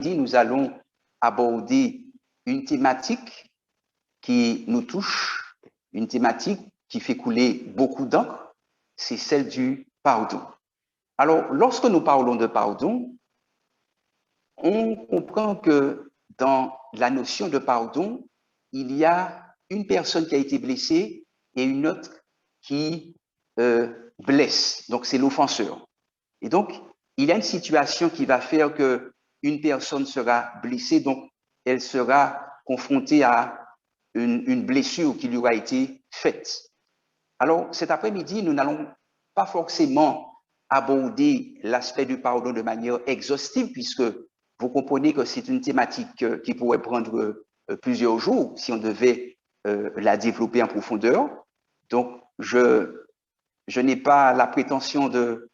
nous allons aborder une thématique qui nous touche, une thématique qui fait couler beaucoup d'encre, c'est celle du pardon. Alors, lorsque nous parlons de pardon, on comprend que dans la notion de pardon, il y a une personne qui a été blessée et une autre qui blesse. Donc, c'est l'offenseur. Et donc, il y a une situation qui va faire qu'une personne sera blessée, donc elle sera confrontée à une blessure qui lui aura été faite. Alors, cet après-midi, nous n'allons pas forcément aborder l'aspect du pardon de manière exhaustive, puisque vous comprenez que c'est une thématique qui pourrait prendre plusieurs jours si on devait la développer en profondeur. Donc, je n'ai pas la prétention de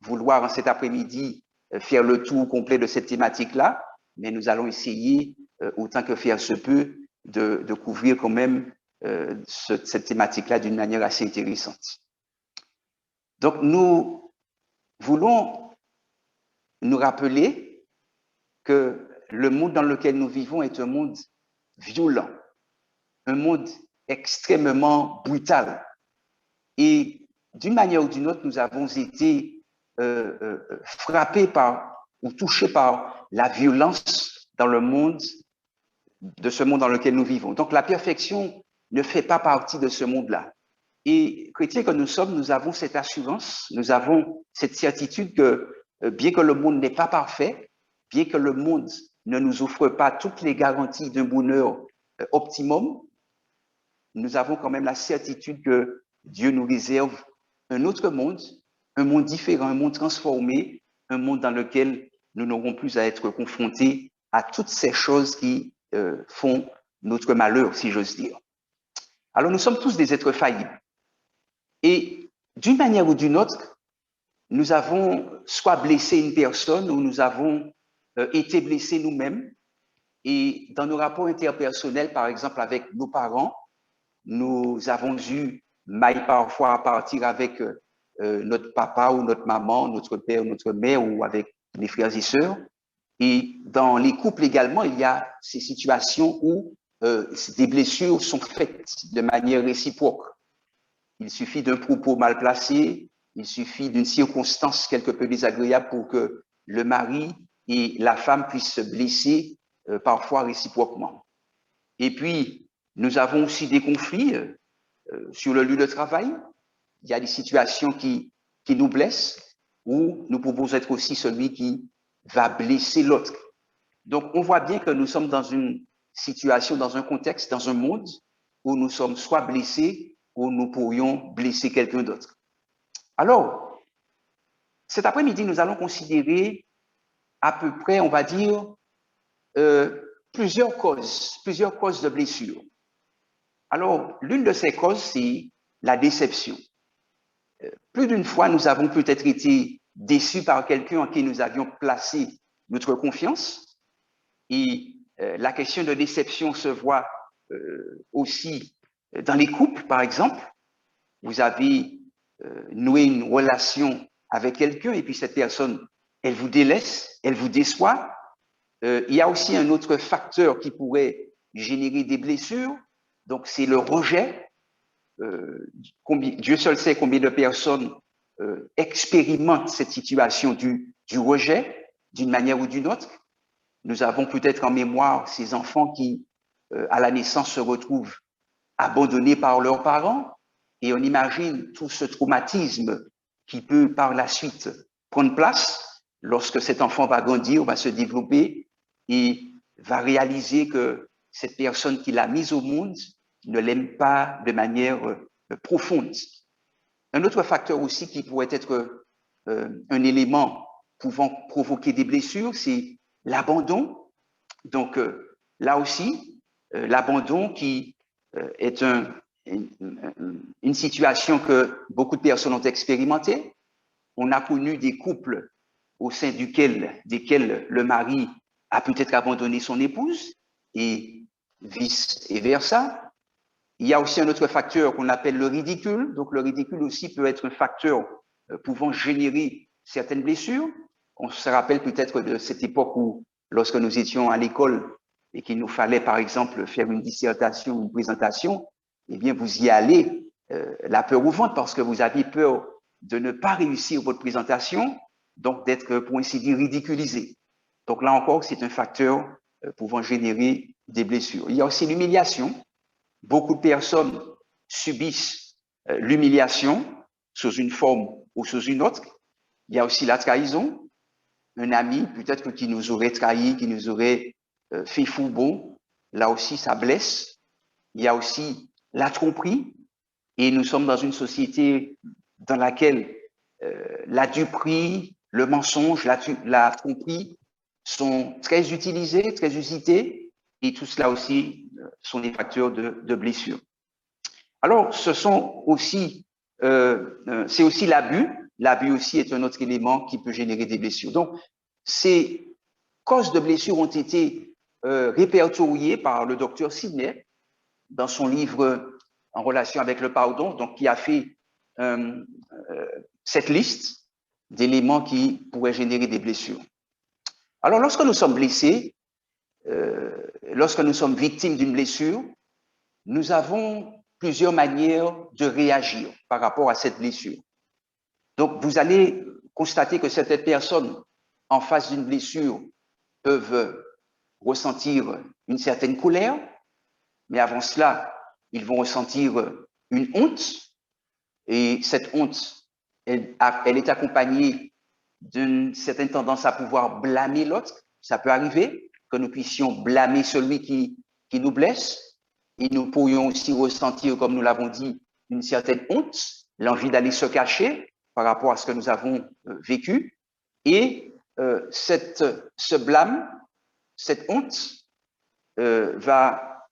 vouloir en cet après-midi faire le tour complet de cette thématique-là, mais nous allons essayer, autant que faire se peut, de couvrir quand même cette thématique-là d'une manière assez intéressante. Donc, nous voulons nous rappeler que le monde dans lequel nous vivons est un monde violent, un monde extrêmement brutal. Et d'une manière ou d'une autre, nous avons été frappés par ou touchés par la violence dans le monde, de ce monde dans lequel nous vivons. Donc, la perfection ne fait pas partie de ce monde-là. Et chrétiens que nous sommes, nous avons cette assurance, nous avons cette certitude que bien que le monde n'est pas parfait, bien que le monde ne nous offre pas toutes les garanties d'un bonheur optimum, nous avons quand même la certitude que Dieu nous réserve un autre monde, un monde différent, un monde transformé, un monde dans lequel nous n'aurons plus à être confrontés à toutes ces choses qui font notre malheur, si j'ose dire. Alors, nous sommes tous des êtres faillibles. Et d'une manière ou d'une autre, nous avons soit blessé une personne ou nous avons été blessés nous-mêmes. Et dans nos rapports interpersonnels, par exemple avec nos parents, nous avons eu maille parfois à partir avec notre papa ou notre maman, notre père, notre mère ou avec les frères et sœurs. Et dans les couples également, il y a ces situations où des blessures sont faites de manière réciproque. Il suffit d'un propos mal placé, il suffit d'une circonstance quelque peu désagréable pour que le mari et la femme puissent se blesser parfois réciproquement. Et puis, nous avons aussi des conflits sur le lieu de travail. Il y a des situations qui nous blessent où nous pouvons être aussi celui qui va blesser l'autre. Donc, on voit bien que nous sommes dans une situation, dans un contexte, dans un monde où nous sommes soit blessés ou nous pourrions blesser quelqu'un d'autre. Alors, cet après-midi, nous allons considérer à peu près, on va dire, plusieurs causes de blessures. Alors, l'une de ces causes, c'est la déception. Plus d'une fois, nous avons peut-être été déçus par quelqu'un en qui nous avions placé notre confiance. Et la question de déception se voit aussi dans les couples, par exemple. Vous avez noué une relation avec quelqu'un et puis cette personne, elle vous délaisse, elle vous déçoit. Il y a aussi un autre facteur qui pourrait générer des blessures, donc c'est le rejet. Dieu seul sait combien de personnes expérimentent cette situation du rejet d'une manière ou d'une autre. Nous avons peut-être en mémoire ces enfants qui, à la naissance, se retrouvent abandonnés par leurs parents et on imagine tout ce traumatisme qui peut par la suite prendre place lorsque cet enfant va grandir, va se développer et va réaliser que cette personne qui l'a mise au monde ne l'aime pas de manière profonde. Un autre facteur aussi qui pourrait être un élément pouvant provoquer des blessures, c'est l'abandon. Donc là aussi, l'abandon qui est une situation que beaucoup de personnes ont expérimentée. On a connu des couples au sein desquels le mari a peut-être abandonné son épouse et vice-versa. Il y a aussi un autre facteur qu'on appelle le ridicule. Donc, le ridicule aussi peut être un facteur pouvant générer certaines blessures. On se rappelle peut-être de cette époque où, lorsque nous étions à l'école et qu'il nous fallait, par exemple, faire une dissertation, une présentation, eh bien, vous y allez la peur au ventre parce que vous aviez peur de ne pas réussir votre présentation, donc d'être, pour ainsi dire, ridiculisé. Donc là encore, c'est un facteur pouvant générer des blessures. Il y a aussi l'humiliation. Beaucoup de personnes subissent l'humiliation sous une forme ou sous une autre. Il y a aussi la trahison. Un ami, peut-être qui nous aurait trahi, qui nous aurait fait fou bon. Là aussi, ça blesse. Il y a aussi la tromperie. Et nous sommes dans une société dans laquelle la duperie, le mensonge, la tromperie sont très utilisés, très usités. Et tout cela aussi sont des facteurs de blessure. Alors, ce sont aussi, c'est aussi l'abus. L'abus aussi est un autre élément qui peut générer des blessures. Donc, ces causes de blessures ont été répertoriées par le docteur Sidney dans son livre en relation avec le pardon, donc qui a fait cette liste d'éléments qui pourraient générer des blessures. Alors, lorsque nous sommes blessés, lorsque nous sommes victimes d'une blessure, nous avons plusieurs manières de réagir par rapport à cette blessure. Donc, vous allez constater que certaines personnes en face d'une blessure peuvent ressentir une certaine colère, mais avant cela, ils vont ressentir une honte, et cette honte, elle est accompagnée d'une certaine tendance à pouvoir blâmer l'autre. Ça peut arriver que nous puissions blâmer celui qui nous blesse, et nous pourrions aussi ressentir, comme nous l'avons dit, une certaine honte, l'envie d'aller se cacher par rapport à ce que nous avons vécu. Et ce blâme, cette honte va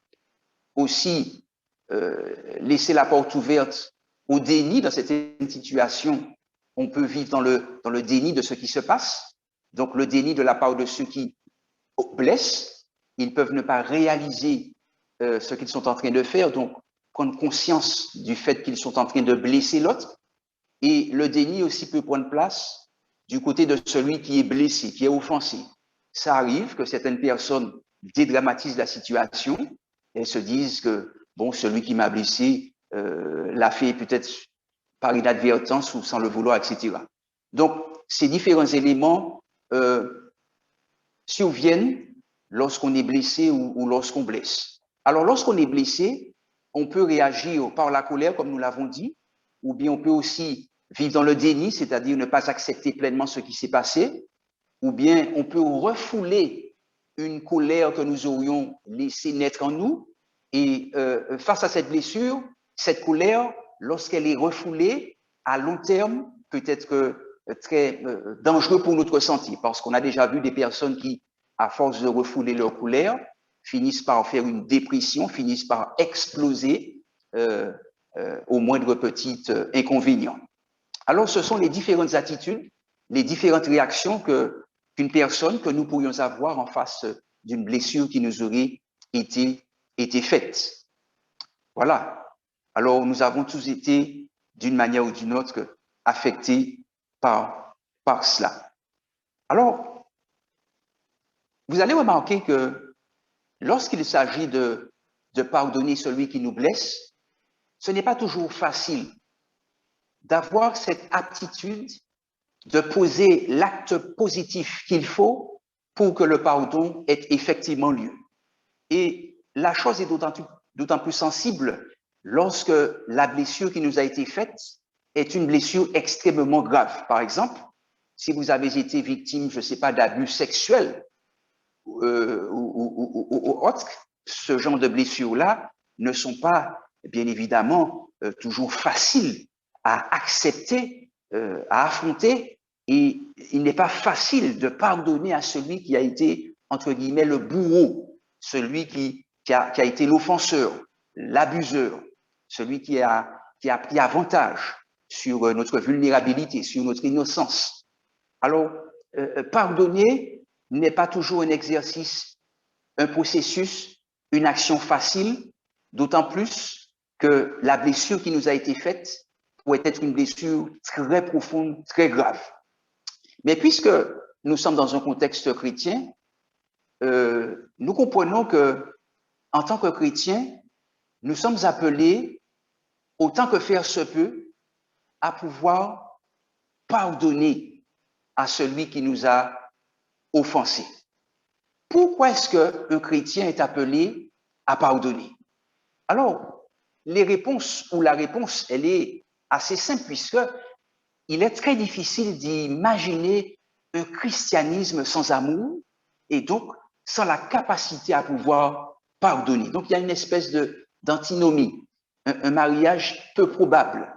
aussi laisser la porte ouverte au déni dans cette situation. On peut vivre dans le déni de ce qui se passe. Donc, le déni de la part de ceux qui blessent, ils peuvent ne pas réaliser ce qu'ils sont en train de faire, donc prendre conscience du fait qu'ils sont en train de blesser l'autre. Et le déni aussi peut prendre place du côté de celui qui est blessé, qui est offensé. Ça arrive que certaines personnes dédramatisent la situation. Elles se disent que, bon, celui qui m'a blessé l'a fait peut-être par inadvertance ou sans le vouloir, etc. Donc, ces différents éléments surviennent lorsqu'on est blessé ou lorsqu'on blesse. Alors, lorsqu'on est blessé, on peut réagir par la colère, comme nous l'avons dit, ou bien on peut aussi vivre dans le déni, c'est-à-dire ne pas accepter pleinement ce qui s'est passé, ou bien on peut refouler une colère que nous aurions laissé naître en nous, et face à cette blessure, cette colère, lorsqu'elle est refoulée, à long terme, peut être très dangereux pour notre santé, parce qu'on a déjà vu des personnes qui, à force de refouler leur colère, finissent par faire une dépression, finissent par exploser au moindre petit inconvénient. Alors, ce sont les différentes attitudes, les différentes réactions qu'une personne, que nous pourrions avoir en face d'une blessure qui nous aurait été faite. Voilà. Alors, nous avons tous été, d'une manière ou d'une autre, affectés par cela. Alors, vous allez remarquer que lorsqu'il s'agit de pardonner celui qui nous blesse, ce n'est pas toujours facile d'avoir cette aptitude de poser l'acte positif qu'il faut pour que le pardon ait effectivement lieu. Et la chose est d'autant plus sensible lorsque la blessure qui nous a été faite est une blessure extrêmement grave. Par exemple, si vous avez été victime, je ne sais pas, d'abus sexuels ou autres, ce genre de blessures-là ne sont pas, bien évidemment, toujours faciles à accepter, à affronter, et il n'est pas facile de pardonner à celui qui a été, entre guillemets, le bourreau, celui qui a été l'offenseur, l'abuseur, celui qui a pris avantage sur notre vulnérabilité, sur notre innocence. Alors, pardonner n'est pas toujours un exercice, un processus, une action facile, d'autant plus que la blessure qui nous a été faite pourrait être une blessure très profonde, très grave. Mais puisque nous sommes dans un contexte chrétien, nous comprenons que, en tant que chrétiens, nous sommes appelés, autant que faire se peut, à pouvoir pardonner à celui qui nous a offensés. Pourquoi est-ce qu'un chrétien est appelé à pardonner? Alors, la réponse, elle est assez simple, puisque il est très difficile d'imaginer un christianisme sans amour et donc sans la capacité à pouvoir pardonner. Donc, il y a une espèce d'antinomie, un mariage peu probable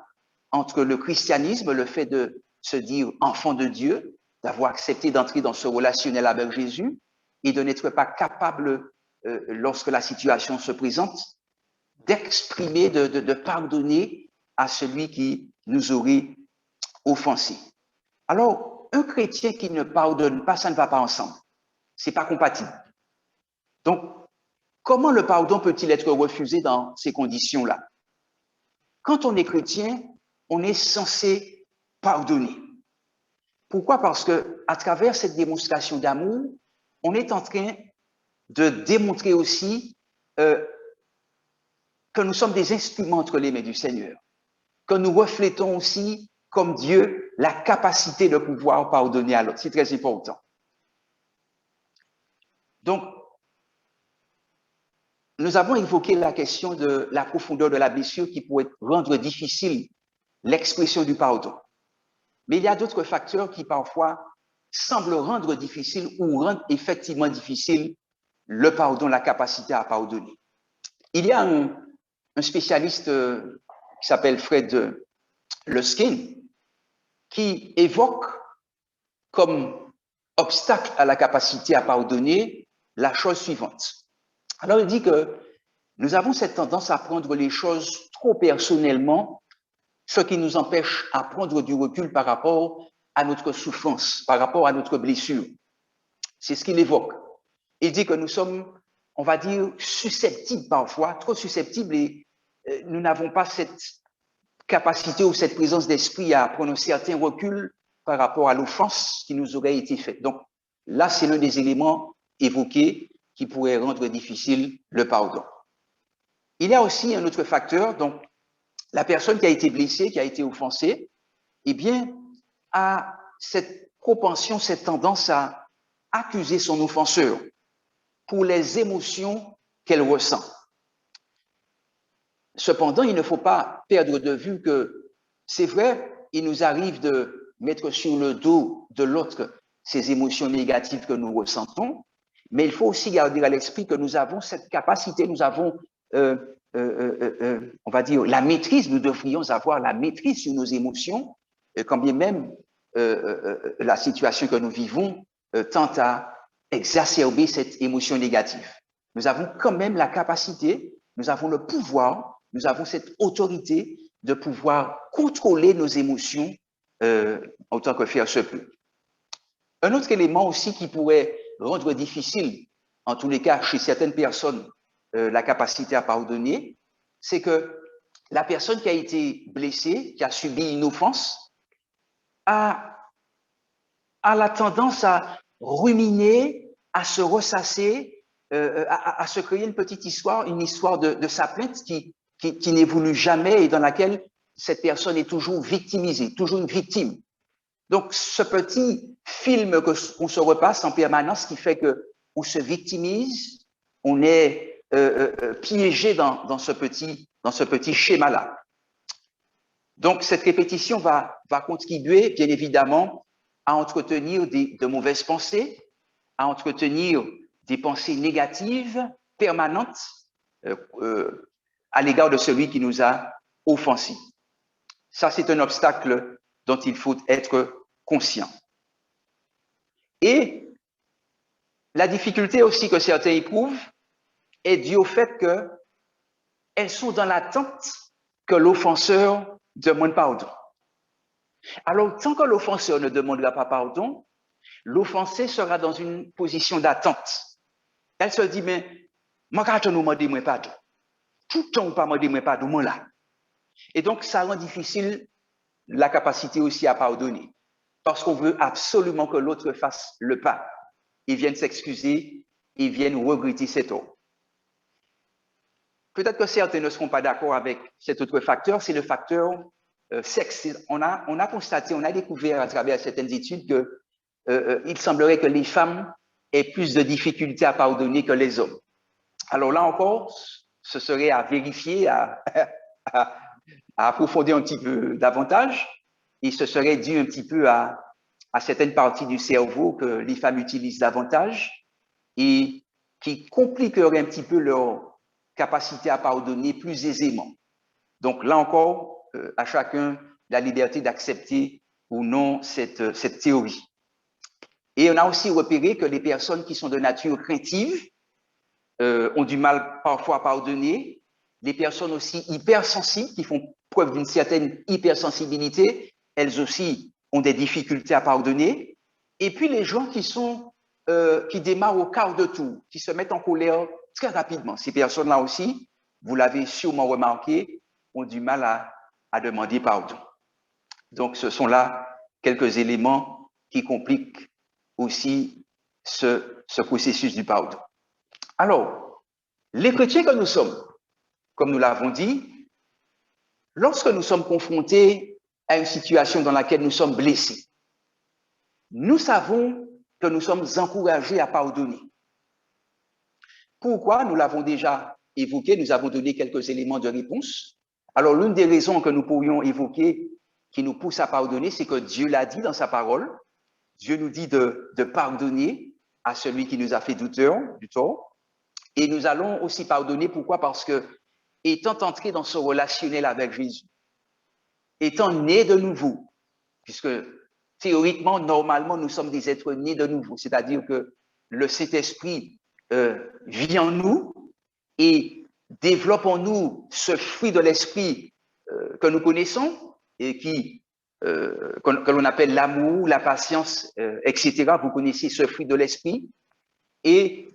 entre le christianisme, le fait de se dire enfant de Dieu, d'avoir accepté d'entrer dans ce relationnel avec Jésus et de n'être pas capable, lorsque la situation se présente, d'exprimer, de pardonner à celui qui nous aurait offensés. Alors, un chrétien qui ne pardonne pas, ça ne va pas ensemble. Ce n'est pas compatible. Donc, comment le pardon peut-il être refusé dans ces conditions-là? Quand on est chrétien, on est censé pardonner. Pourquoi? Parce que à travers cette démonstration d'amour, on est en train de démontrer aussi que nous sommes des instruments entre les mains du Seigneur, que nous reflétons aussi, comme Dieu, la capacité de pouvoir pardonner à l'autre. C'est très important. Donc, nous avons évoqué la question de la profondeur de la blessure qui pourrait rendre difficile l'expression du pardon. Mais il y a d'autres facteurs qui parfois semblent rendre difficile ou rendre effectivement difficile le pardon, la capacité à pardonner. Il y a un spécialiste qui s'appelle Fred Luskin qui évoque comme obstacle à la capacité à pardonner la chose suivante. Alors, il dit que nous avons cette tendance à prendre les choses trop personnellement, ce qui nous empêche à prendre du recul par rapport à notre souffrance, par rapport à notre blessure. C'est ce qu'il évoque. Il dit que nous sommes, on va dire, susceptibles parfois, trop susceptibles, et nous n'avons pas cette capacité ou cette présence d'esprit à prendre un certain recul par rapport à l'offense qui nous aurait été faite. Donc là, c'est l'un des éléments évoqués qui pourrait rendre difficile le pardon. Il y a aussi un autre facteur, donc la personne qui a été blessée, qui a été offensée, eh bien, a cette propension, cette tendance à accuser son offenseur pour les émotions qu'elle ressent. Cependant, il ne faut pas perdre de vue que c'est vrai, il nous arrive de mettre sur le dos de l'autre ces émotions négatives que nous ressentons, mais il faut aussi garder à l'esprit que nous avons cette capacité, nous avons, on va dire, la maîtrise, nous devrions avoir la maîtrise sur nos émotions, quand bien même la situation que nous vivons tend à exacerber cette émotion négative. Nous avons quand même la capacité, nous avons le pouvoir, nous avons cette autorité de pouvoir contrôler nos émotions autant que faire se peut. Un autre élément aussi qui pourrait rendre difficile, en tous les cas chez certaines personnes, la capacité à pardonner, c'est que la personne qui a été blessée, qui a subi une offense, a la tendance à ruminer, à se ressasser, à se créer une petite histoire, une histoire de sa plainte qui n'évolue jamais et dans laquelle cette personne est toujours victimisée, toujours une victime. Donc, ce petit film qu'on se repasse en permanence qui fait qu'on se victimise, on est piégé dans ce petit schéma-là. Donc, cette répétition va contribuer, bien évidemment, à entretenir de mauvaises pensées, à entretenir des pensées négatives permanentes à l'égard de celui qui nous a offensés. Ça, c'est un obstacle dont il faut être conscient. Et la difficulté aussi que certains éprouvent est due au fait qu'elles sont dans l'attente que l'offenseur demande pardon. Alors, tant que l'offenseur ne demandera pas pardon, l'offensé sera dans une position d'attente. Elle se dit, mais, moi, quand on m'a dit, pardon. Tout le temps, on pas dit, pardon, là. Et donc, ça rend difficile la capacité aussi à pardonner. parce qu'on veut absolument que l'autre fasse le pas. Ils viennent s'excuser, ils viennent regretter ses torts. Peut-être que certains ne seront pas d'accord avec cet autre facteur, c'est le facteur sexe. On a constaté, on a découvert à travers certaines études que il semblerait que les femmes aient plus de difficultés à pardonner que les hommes. Alors là encore, ce serait à vérifier, à approfondir un petit peu davantage, et ce serait dû un petit peu à certaines parties du cerveau que les femmes utilisent davantage et qui compliqueraient un petit peu leur capacité à pardonner plus aisément. Donc là encore, à chacun la liberté d'accepter ou non cette théorie. Et on a aussi repéré que les personnes qui sont de nature craintive ont du mal parfois à pardonner. Les personnes aussi hypersensibles qui font preuve d'une certaine hypersensibilité, elles aussi ont des difficultés à pardonner. Et puis les gens qui démarrent au quart de tour, qui se mettent en colère très rapidement. Ces personnes-là aussi, vous l'avez sûrement remarqué, ont du mal à demander pardon. Donc ce sont là quelques éléments qui compliquent aussi ce processus du pardon. Alors, les chrétiens que nous sommes, comme nous l'avons dit, lorsque nous sommes confrontés à une situation dans laquelle nous sommes blessés, nous savons que nous sommes encouragés à pardonner. Pourquoi? Nous l'avons déjà évoqué, nous avons donné quelques éléments de réponse. Alors, l'une des raisons que nous pourrions évoquer qui nous pousse à pardonner, c'est que Dieu l'a dit dans sa parole. Dieu nous dit de pardonner à celui qui nous a fait du tort. Et nous allons aussi pardonner. Pourquoi? Parce que, étant entré dans ce relationnel avec Jésus, étant né de nouveau, puisque théoriquement, normalement, nous sommes des êtres nés de nouveau, c'est-à-dire que le Saint-Esprit vit en nous et développe en nous ce fruit de l'Esprit que nous connaissons et que l'on appelle l'amour, la patience, etc. Vous connaissez ce fruit de l'Esprit. Et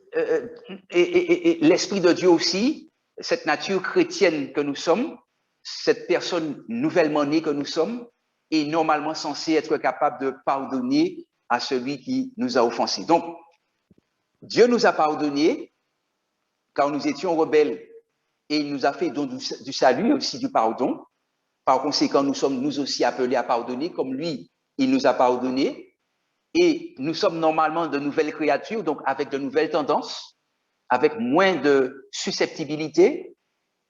l'Esprit de Dieu aussi, cette nature chrétienne que nous sommes, cette personne nouvellement née que nous sommes, est normalement censée être capable de pardonner à celui qui nous a offensés. Donc, Dieu nous a pardonné car nous étions rebelles et il nous a fait don du salut et aussi du pardon. Par conséquent, nous sommes nous aussi appelés à pardonner comme lui, il nous a pardonné. Et nous sommes normalement de nouvelles créatures, donc avec de nouvelles tendances, avec moins de susceptibilité,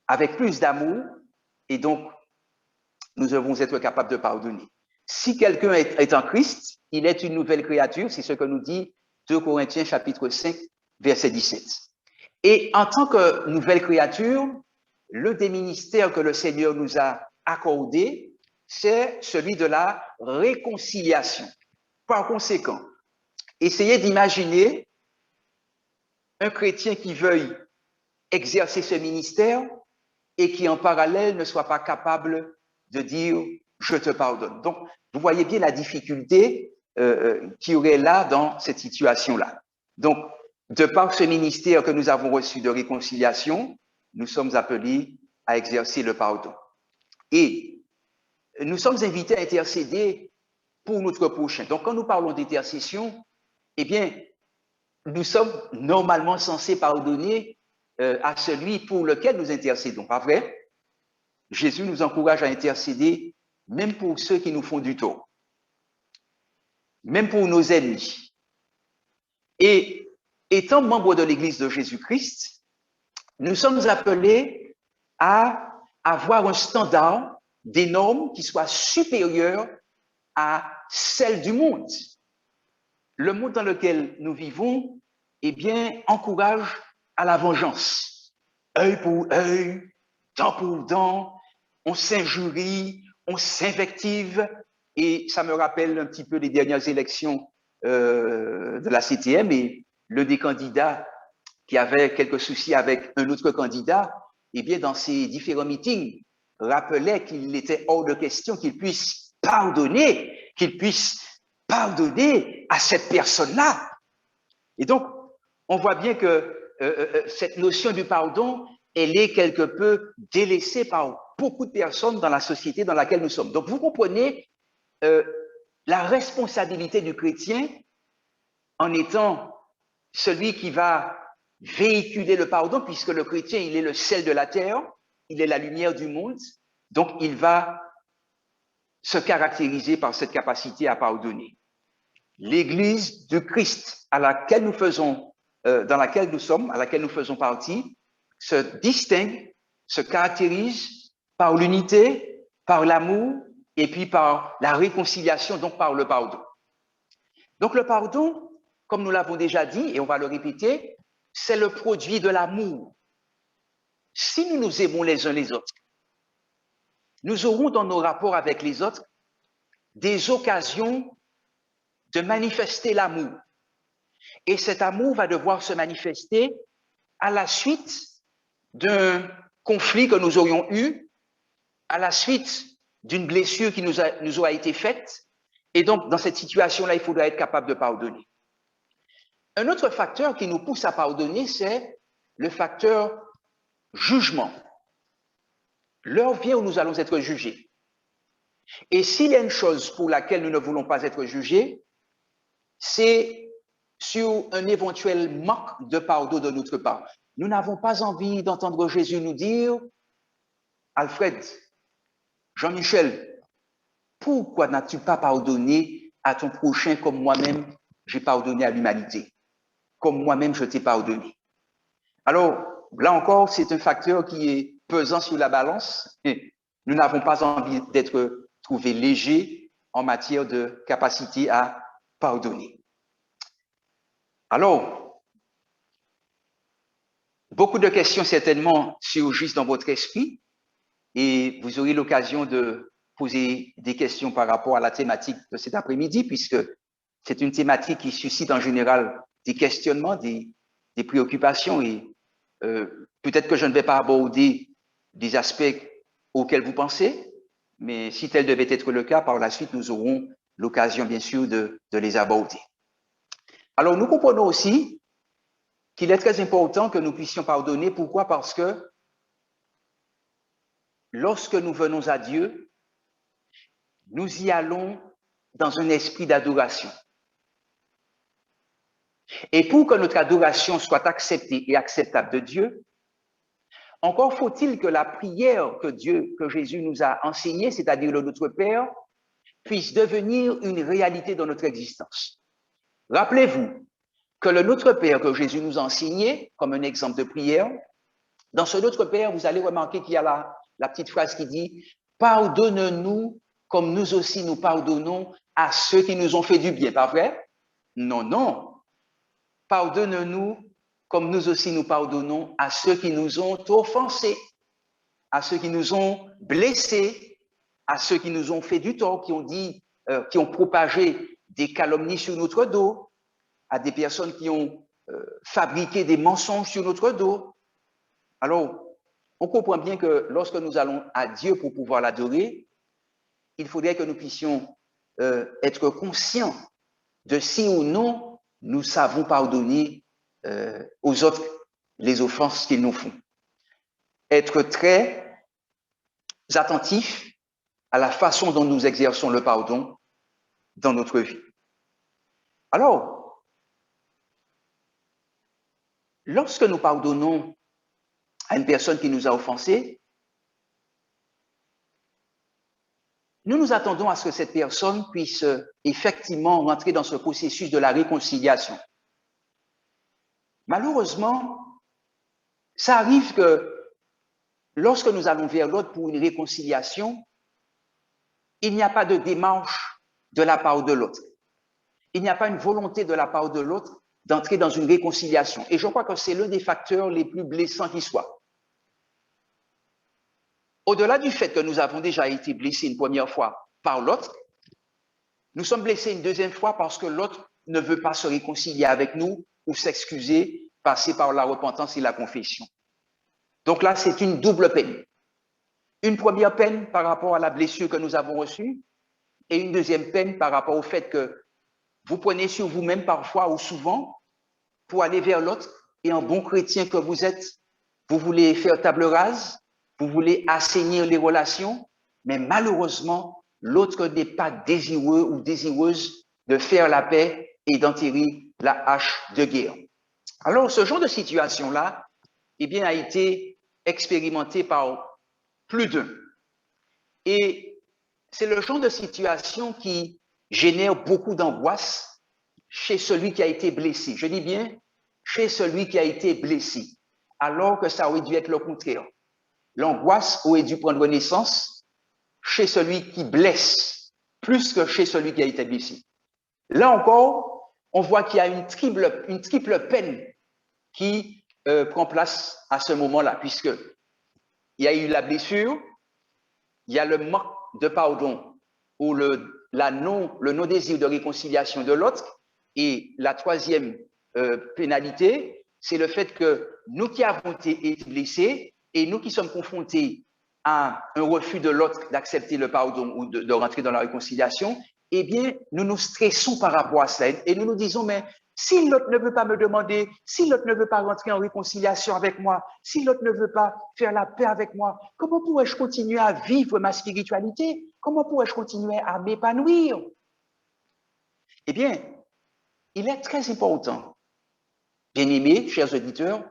avec plus d'amour, et donc nous devons être capables de pardonner. Si quelqu'un est en Christ, il est une nouvelle créature, c'est ce que nous dit 2 Corinthiens chapitre 5, verset 17. Et en tant que nouvelle créature, le des ministères que le Seigneur nous a accordé, c'est celui de la réconciliation. Par conséquent, essayez d'imaginer un chrétien qui veuille exercer ce ministère et qui en parallèle ne soit pas capable de dire « je te pardonne ». Donc, vous voyez bien la difficulté qu'il y aurait là dans cette situation-là. Donc, de par ce ministère que nous avons reçu de réconciliation, nous sommes appelés à exercer le pardon. Et nous sommes invités à intercéder pour notre prochain. Donc, quand nous parlons d'intercession, eh bien, nous sommes normalement censés pardonner à celui pour lequel nous intercédons, pas vrai? Jésus nous encourage à intercéder même pour ceux qui nous font du tort, même pour nos ennemis. Et étant membres de l'Église de Jésus-Christ, nous sommes appelés à avoir un standard des normes qui soit supérieur à celle du monde. Le monde dans lequel nous vivons, eh bien, encourage à la vengeance. Œil pour œil, dent pour dent, on s'injurie, on s'invective. Et ça me rappelle un petit peu les dernières élections de la CTM et le des candidats qui avait quelques soucis avec un autre candidat, eh bien, dans ces différents meetings, rappelait qu'il était hors de question qu'il puisse pardonner à cette personne-là. Et donc, on voit bien que cette notion du pardon, elle est quelque peu délaissée par beaucoup de personnes dans la société dans laquelle nous sommes. Donc, vous comprenez la responsabilité du chrétien en étant celui qui va véhiculer le pardon, puisque le chrétien, il est le sel de la terre, il est la lumière du monde, donc il va se caractériser par cette capacité à pardonner. L'Église du Christ à laquelle nous faisons, dans laquelle nous sommes, à laquelle nous faisons partie, se distingue, se caractérise par l'unité, par l'amour et puis par la réconciliation, donc par le pardon. Donc le pardon, comme nous l'avons déjà dit et on va le répéter, c'est le produit de l'amour. Si nous nous aimons les uns les autres, nous aurons dans nos rapports avec les autres des occasions de manifester l'amour. Et cet amour va devoir se manifester à la suite d'un conflit que nous aurions eu, à la suite d'une blessure qui nous aura été faite. Et donc, dans cette situation-là, il faudra être capable de pardonner. Un autre facteur qui nous pousse à pardonner, c'est le facteur jugement. L'heure vient où nous allons être jugés. Et s'il y a une chose pour laquelle nous ne voulons pas être jugés, c'est sur un éventuel manque de pardon de notre part. Nous n'avons pas envie d'entendre Jésus nous dire « Alfred, Jean-Michel, pourquoi n'as-tu pas pardonné à ton prochain comme moi-même j'ai pardonné à l'humanité, comme moi-même je t'ai pardonné ?» Alors, là encore, c'est un facteur qui est pesant sur la balance. Nous n'avons pas envie d'être trouvés légers en matière de capacité à pardonner. Alors, beaucoup de questions certainement surgissent dans votre esprit et vous aurez l'occasion de poser des questions par rapport à la thématique de cet après-midi, puisque c'est une thématique qui suscite en général des questionnements, des préoccupations et peut-être que je ne vais pas aborder des aspects auxquels vous pensez, mais si tel devait être le cas, par la suite, nous aurons l'occasion, bien sûr, de les aborder. Alors, nous comprenons aussi qu'il est très important que nous puissions pardonner. Pourquoi? Parce que lorsque nous venons à Dieu, nous y allons dans un esprit d'adoration. Et pour que notre adoration soit acceptée et acceptable de Dieu, encore faut-il que la prière que Jésus nous a enseignée, c'est-à-dire le Notre Père, puisse devenir une réalité dans notre existence. Rappelez-vous que le Notre Père que Jésus nous a enseigné, comme un exemple de prière, dans ce Notre Père, vous allez remarquer qu'il y a la petite phrase qui dit « Pardonne-nous comme nous aussi nous pardonnons à ceux qui nous ont fait du bien ». Pas vrai? Non, non. Pardonne-nous comme nous aussi nous pardonnons à ceux qui nous ont offensés, à ceux qui nous ont blessés, à ceux qui nous ont fait du tort, qui ont propagé des calomnies sur notre dos, à des personnes qui ont fabriqué des mensonges sur notre dos. Alors, on comprend bien que lorsque nous allons à Dieu pour pouvoir l'adorer, il faudrait que nous puissions être conscients de si ou non nous savons pardonner aux autres les offenses qu'ils nous font. Être très attentifs à la façon dont nous exerçons le pardon dans notre vie. Alors, lorsque nous pardonnons à une personne qui nous a offensés, nous nous attendons à ce que cette personne puisse effectivement rentrer dans ce processus de la réconciliation. Malheureusement, ça arrive que lorsque nous allons vers l'autre pour une réconciliation, il n'y a pas de démarche de la part de l'autre. Il n'y a pas une volonté de la part de l'autre d'entrer dans une réconciliation. Et je crois que c'est l'un des facteurs les plus blessants qui soit. Au-delà du fait que nous avons déjà été blessés une première fois par l'autre, nous sommes blessés une deuxième fois parce que l'autre ne veut pas se réconcilier avec nous ou s'excuser, passer par la repentance et la confession. Donc là, c'est une double peine. Une première peine par rapport à la blessure que nous avons reçue et une deuxième peine par rapport au fait que vous prenez sur vous-même parfois ou souvent pour aller vers l'autre et en bon chrétien que vous êtes, vous voulez faire table rase, vous voulez assainir les relations, mais malheureusement, l'autre n'est pas désireux ou désireuse de faire la paix et d'enterrer la hache de guerre. Alors, ce genre de situation-là, eh bien, a été expérimenté par plus d'un. Et c'est le genre de situation qui génère beaucoup d'angoisse chez celui qui a été blessé. Je dis bien chez celui qui a été blessé, alors que ça aurait dû être le contraire. L'angoisse aurait dû prendre naissance chez celui qui blesse, plus que chez celui qui a été blessé. Là encore, on voit qu'il y a une triple peine qui prend place à ce moment-là, puisque il y a eu la blessure, il y a le manque de pardon ou le non-désir de réconciliation de l'autre, et la troisième pénalité, c'est le fait que nous qui avons été blessés et nous qui sommes confrontés à un refus de l'autre d'accepter le pardon ou de rentrer dans la réconciliation, eh bien, nous nous stressons par rapport à cela et nous nous disons, mais si l'autre ne veut pas me demander, si l'autre ne veut pas rentrer en réconciliation avec moi, si l'autre ne veut pas faire la paix avec moi, comment pourrais-je continuer à vivre ma spiritualité? Comment pourrais-je continuer à m'épanouir? Eh bien, il est très important, bien-aimés, chers auditeurs,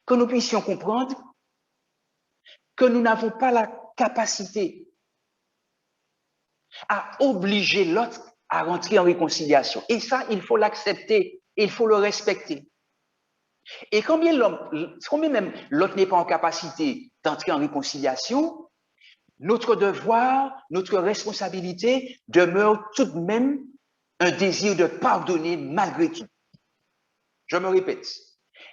que nous puissions comprendre que nous n'avons pas la capacité à obliger l'autre à rentrer en réconciliation. Et ça, il faut l'accepter, il faut le respecter. Et quand bien même l'autre n'est pas en capacité d'entrer en réconciliation, notre devoir, notre responsabilité demeure tout de même un désir de pardonner malgré tout. Je me répète,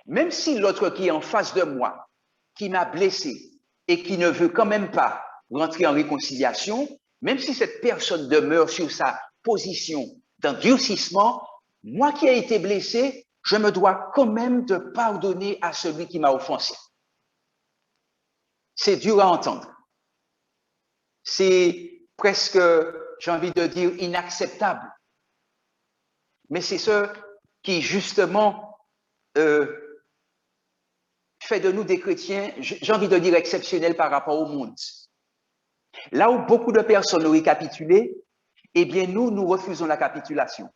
même si l'autre qui est en face de moi, qui m'a blessé et qui ne veut quand même pas rentrer en réconciliation, même si cette personne demeure sur sa position d'endurcissement, moi qui ai été blessé, je me dois quand même de pardonner à celui qui m'a offensé. C'est dur à entendre. C'est presque, j'ai envie de dire, inacceptable. Mais c'est ce qui, justement, fait de nous des chrétiens, j'ai envie de dire, exceptionnels par rapport au monde. Là où beaucoup de personnes auraient capitulé, eh bien, nous refusons la capitulation.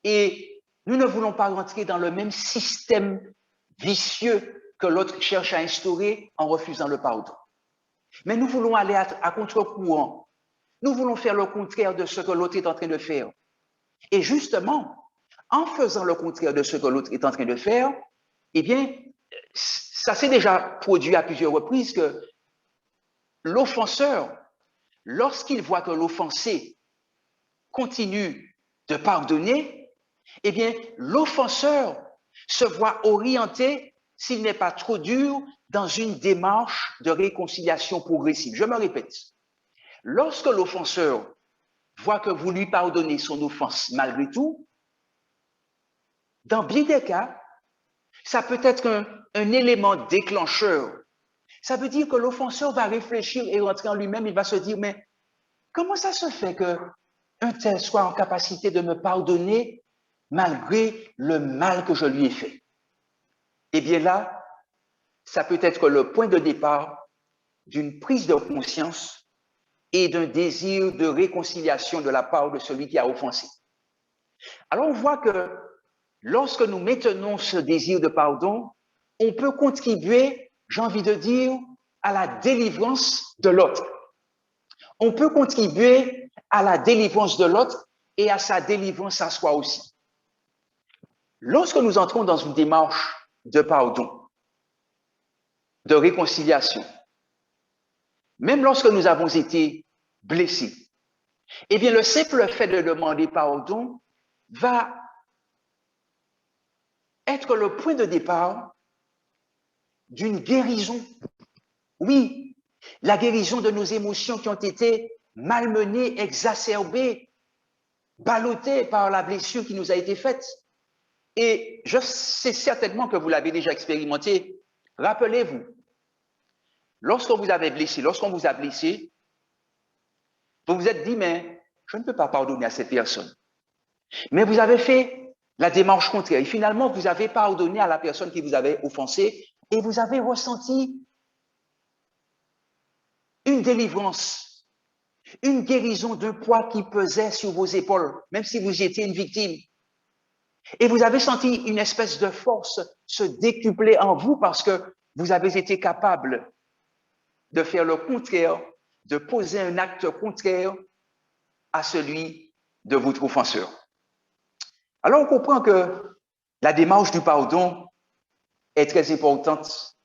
Et nous ne voulons pas rentrer dans le même système vicieux que l'autre cherche à instaurer en refusant le pardon. Mais nous voulons aller à contre-courant. Nous voulons faire le contraire de ce que l'autre est en train de faire. Et justement, en faisant le contraire de ce que l'autre est en train de faire, eh bien, ça s'est déjà produit à plusieurs reprises que l'offenseur, lorsqu'il voit que l'offensé continue de pardonner, eh bien, l'offenseur se voit orienté, s'il n'est pas trop dur, dans une démarche de réconciliation progressive. Je me répète, lorsque l'offenseur voit que vous lui pardonnez son offense malgré tout, dans bien des cas, ça peut être un élément déclencheur. Ça veut dire que l'offenseur va réfléchir et rentrer en lui-même, il va se dire, mais comment ça se fait qu'un tel soit en capacité de me pardonner malgré le mal que je lui ai fait? Eh bien là, ça peut être le point de départ d'une prise de conscience et d'un désir de réconciliation de la part de celui qui a offensé. Alors on voit que lorsque nous maintenons ce désir de pardon, on peut contribuer, j'ai envie de dire, à la délivrance de l'autre. On peut contribuer à la délivrance de l'autre et à sa délivrance à soi aussi. Lorsque nous entrons dans une démarche de pardon, de réconciliation, même lorsque nous avons été blessés, eh bien, le simple fait de demander pardon va être le point de départ d'une guérison. Oui, la guérison de nos émotions qui ont été malmenées, exacerbées, ballottées par la blessure qui nous a été faite. Et je sais certainement que vous l'avez déjà expérimenté. Rappelez-vous, lorsqu'on vous avait blessé, lorsqu'on vous a blessé, vous vous êtes dit, mais je ne peux pas pardonner à cette personne. Mais vous avez fait la démarche contraire. Et finalement, vous avez pardonné à la personne qui vous avait offensé et vous avez ressenti une délivrance. une guérison d'un poids qui pesait sur vos épaules, même si vous étiez une victime. Et vous avez senti une espèce de force se décupler en vous parce que vous avez été capable de faire le contraire, de poser un acte contraire à celui de votre offenseur. Alors on comprend que la démarche du pardon est très importante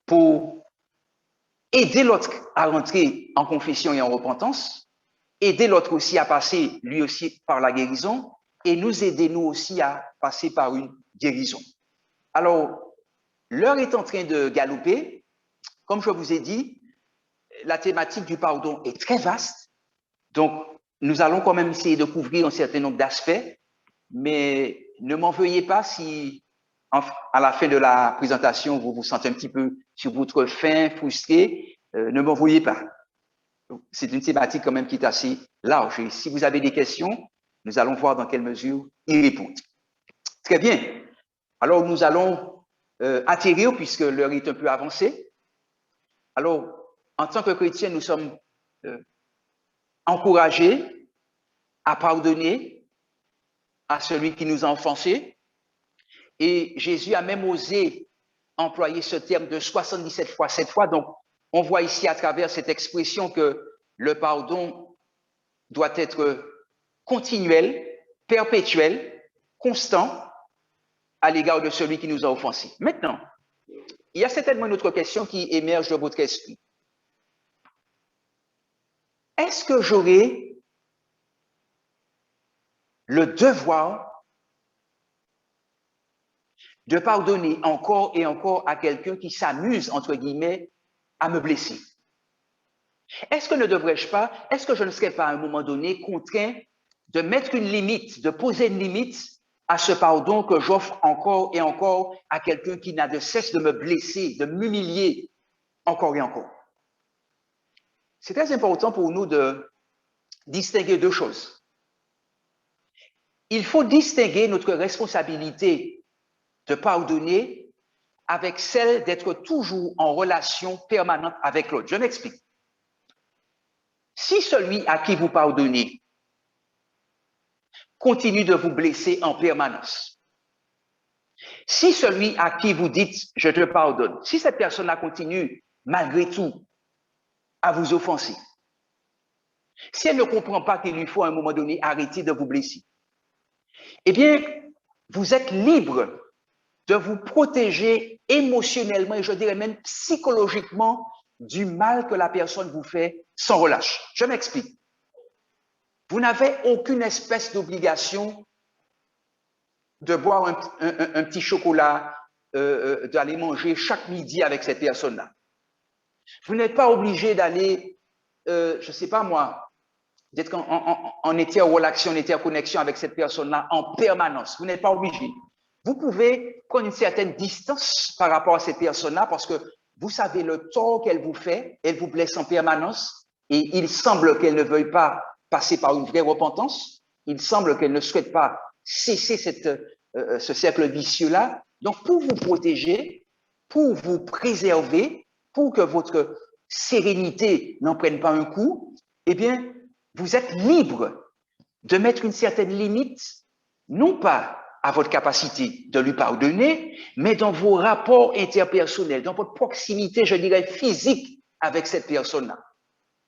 pour aider l'autre à rentrer en confession et en repentance, aider l'autre aussi à passer lui aussi par la guérison et nous aider nous aussi à passer par une guérison. Alors, l'heure est en train de galoper. Comme je vous ai dit, la thématique du pardon est très vaste. Donc, nous allons quand même essayer de couvrir un certain nombre d'aspects, mais ne m'en veuillez pas si, à la fin de la présentation, vous vous sentez un petit peu sur votre faim, frustré. Ne m'en veuillez pas. C'est une thématique quand même qui est assez large. Et si vous avez des questions, nous allons voir dans quelle mesure y répondre. Très bien. Alors, nous allons atterrir puisque l'heure est un peu avancée. Alors, en tant que chrétiens, nous sommes encouragés à pardonner à celui qui nous a offensés. Et Jésus a même osé employer ce terme de 77 fois 7 fois. Donc, on voit ici à travers cette expression que le pardon doit être continuel, perpétuel, constant à l'égard de celui qui nous a offensés. Maintenant, il y a certainement une autre question qui émerge de votre esprit. Est-ce que j'aurai le devoir de pardonner encore et encore à quelqu'un qui s'amuse, entre guillemets, à me blesser? Est-ce que ne devrais-je pas, est-ce que je ne serais pas à un moment donné contraint de mettre une limite, de poser une limite à ce pardon que j'offre encore et encore à quelqu'un qui n'a de cesse de me blesser, de m'humilier encore et encore? C'est très important pour nous de distinguer deux choses. Il faut distinguer notre responsabilité de pardonner avec celle d'être toujours en relation permanente avec l'autre. Je m'explique. Si celui à qui vous pardonnez continue de vous blesser en permanence, si celui à qui vous dites « je te pardonne », si cette personne-là continue malgré tout à vous offenser, si elle ne comprend pas qu'il lui faut à un moment donné arrêter de vous blesser, eh bien, vous êtes libre de vous protéger émotionnellement et je dirais même psychologiquement du mal que la personne vous fait sans relâche. Je m'explique. Vous n'avez aucune espèce d'obligation de boire un petit chocolat, d'aller manger chaque midi avec cette personne-là. Vous n'êtes pas obligé d'aller, je ne sais pas moi, d'être en interrelation, en interconnexion avec cette personne-là en permanence. Vous n'êtes pas obligé. Vous pouvez prendre une certaine distance par rapport à cette personne-là parce que vous savez le tort qu'elle vous fait, elle vous blesse en permanence et il semble qu'elle ne veuille pas passer par une vraie repentance, il semble qu'elle ne souhaite pas cesser ce cercle vicieux-là. Donc, pour vous protéger, pour vous préserver, pour que votre sérénité n'en prenne pas un coup, eh bien, vous êtes libre de mettre une certaine limite, non pas à votre capacité de lui pardonner, mais dans vos rapports interpersonnels, dans votre proximité, je dirais, physique avec cette personne-là.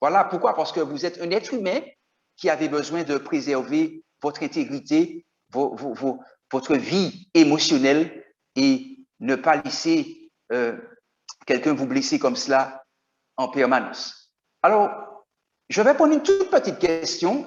Voilà pourquoi, parce que vous êtes un être humain qui avait besoin de préserver votre intégrité, votre vie émotionnelle et ne pas laisser quelqu'un vous blesser comme cela en permanence. Alors, je vais prendre une toute petite question,